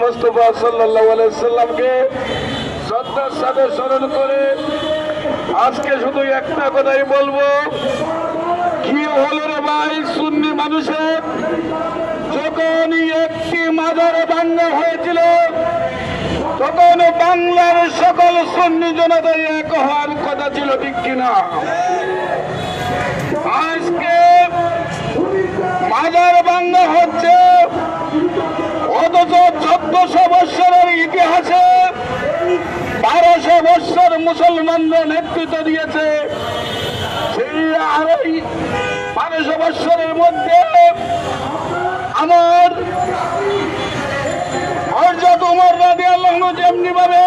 মুস্তাফা সাল্লাল্লাহু আলাইহি সাল্লামকে শ্রদ্ধার সাথে স্মরণ করে আজকে শুধু একটা কথাই বলবো, কি হলো রে ভাই সুন্নি মানুষের, যখন একটি মাজার ভাঙা হয়েছিল তখন বাংলার সকল সুন্নি জনতা এক হওয়ার কথা ছিল, ঠিক কিনা? আজকে মাজার ভাঙা হচ্ছে, অথচ 1400 বৎসরের ইতিহাসে 1200 বৎসর মুসলমানরা নেতৃত্ব দিয়েছে। সেই 1200 বৎসরের মধ্যে আমার হযরত ওমর রাদিয়াল্লাহু আনহু যেমনি ভাবে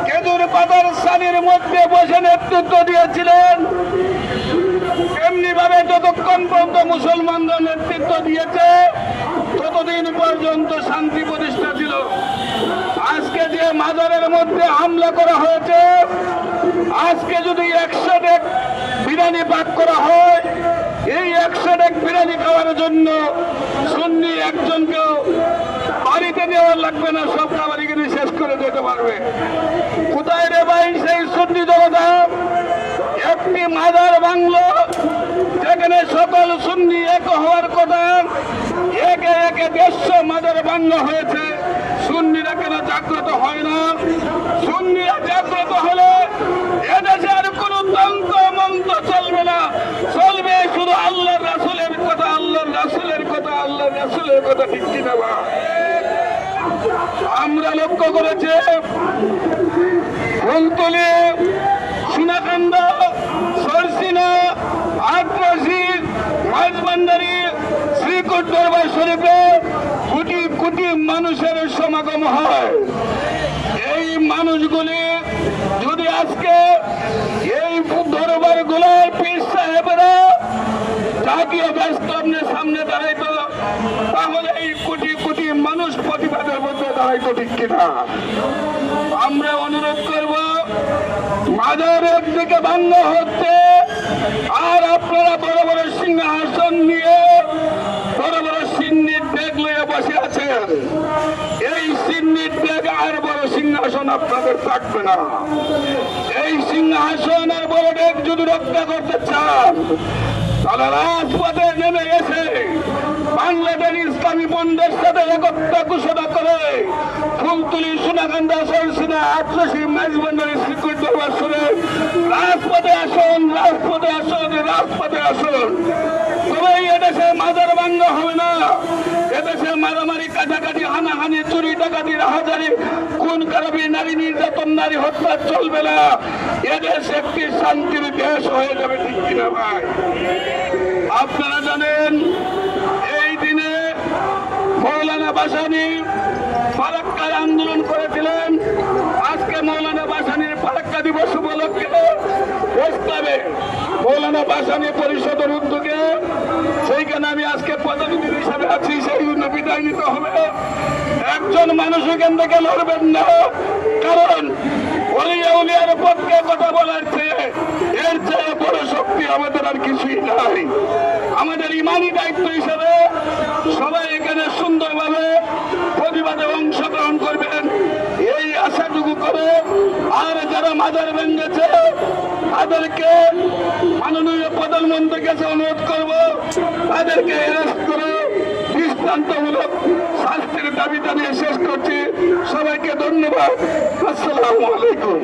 খেজুর পাতার ছানির মধ্যে বসে নেতৃত্ব দিয়েছিলেন, তেমনি ভাবে যতক্ষণ পর্যন্ত মুসলমানরা নেতৃত্ব দিয়েছে ততদিন পর্যন্ত শান্তি প্রতিষ্ঠা ছিল। আজকে যে মাজারের মধ্যে হামলা করা হয়েছে, আজকে যদি 100 ডেক বিরিয়ানি পাক করা হয়, এই 100 ডেক বিরিয়ানি খাওয়ার জন্য সুন্নি একজনকেও বাড়িতে নেওয়ার লাগবে না, সব খাবার এখানে শেষ করে দিতে পারবে। কোথায় রে ভাই সেই সুন্নি জনতা? একটি মাজার বাংলো যেখানে সকল সুন্নি এক হওয়ার কথা, একে একে 150 মাজার বাংলা হয়েছে। সুন্নিরা কেন জাগ্রত হয় না? সুন্নিরা জাগ্রত হলে এদেশে আর কোন তন্ত্র মন্ত্র চলবে না, চলবে শুধু আল্লাহর রাসূলের কথা, আল্লাহর রাসূলের কথা, আল্লাহর রাসূলের কথা, ঠিক কিনা? আমরা লক্ষ্য করেছি ফুলতলী, সোনাকান্দা, সরসিনা, আটরাশি, মাঝবান্ডারি, শ্রীকোট দরবার শরীফে কোটি কোটি মানুষের সমাগম হয়। এই মানুষগুলি যদি আজকে এই দরবার গুলার পীর সাহেবরা জাতীয় ব্যস্তনের সামনে দাঁড়াইতো, তাহলে এই কোটি কোটি মানুষ প্রতিবাদের মধ্যে দাঁড়াইতো, ঠিক কিনা? আমরা অনুরোধ করব, মাজার একদিকে ভাঙা হচ্ছে আর আপনারা বড় বড় সিংহাসন নিয়ে বড় বড় সিন্নির ডেক লইয়া বসে আছেন। এই সিন্নির ডেক আর বড় সিংহাসন আপনাদের থাকবে না। এই সিংহাসন আর বড় ডেক যদি রক্ষা করতে চান, তাহলে রাজপথে নেমে এসে বাংলাদেশ ইসলামী বন্ধের সাথে একতা ঘোষণা করে ফুলতলী, সোনাকান্দা, সরসিনা, আটরাশি, মাঝবান্ডারি, শ্রীকোট দরবার শরীফ রাজপথে আসুন, রাজপথে আসুন, রাজপথে আসুন। তবে এদেশে মাজার ভাঙা হবে না, এদেশে মারামারি, কাটাকাটি, হানাহানি, চুরি, ডাকাতি, রাহাজারি, খুন খারাপি, নারী নির্যাতন, নারী হত্যা চলবে না। এদেশ একটি শান্তির দেশ হয়ে যাবে, ঠিক কিনা ভাই? আপনারা জানেন এই দিনে মৌলানা ভাসানী ফারাক্কার আন্দোলন করেছিলেন। আজকে মৌলানা ভাসানীর ফারাক্কা দিবস উপলক্ষে প্রস্তাবে মৌলানা ভাসানী পরিষদের উদ্যোগে সেইখানে আমি আজকে প্রতিনিধি হিসাবে আছি, সেই জন্য বিদায় নিতে হবে। একজন মানুষ এখান থেকে লড়বেন না, কারণ ওলিয়া উলিয়ার পক্ষে কথা বলার চেয়ে এর চেয়ে বড় শক্তি আমাদের আর কিছুই নাই। আমাদের ইমানি দায়িত্ব হিসাবে সবাই এখানে সুন্দরভাবে প্রতিবাদে অংশগ্রহণ করবেন, এই আশাটুকু করে। আর যারা মাজার ভেঙেছে তাদেরকে মাননীয় প্রধানমন্ত্রীর কাছে অনুরোধ করব, তাদেরকে অ্যারেস্ট করে দৃষ্টান্তমূলক শাস্তির দাবি জানিয়ে শেষ করছি। সবাইকে ধন্যবাদ। আসসালামু আলাইকুম।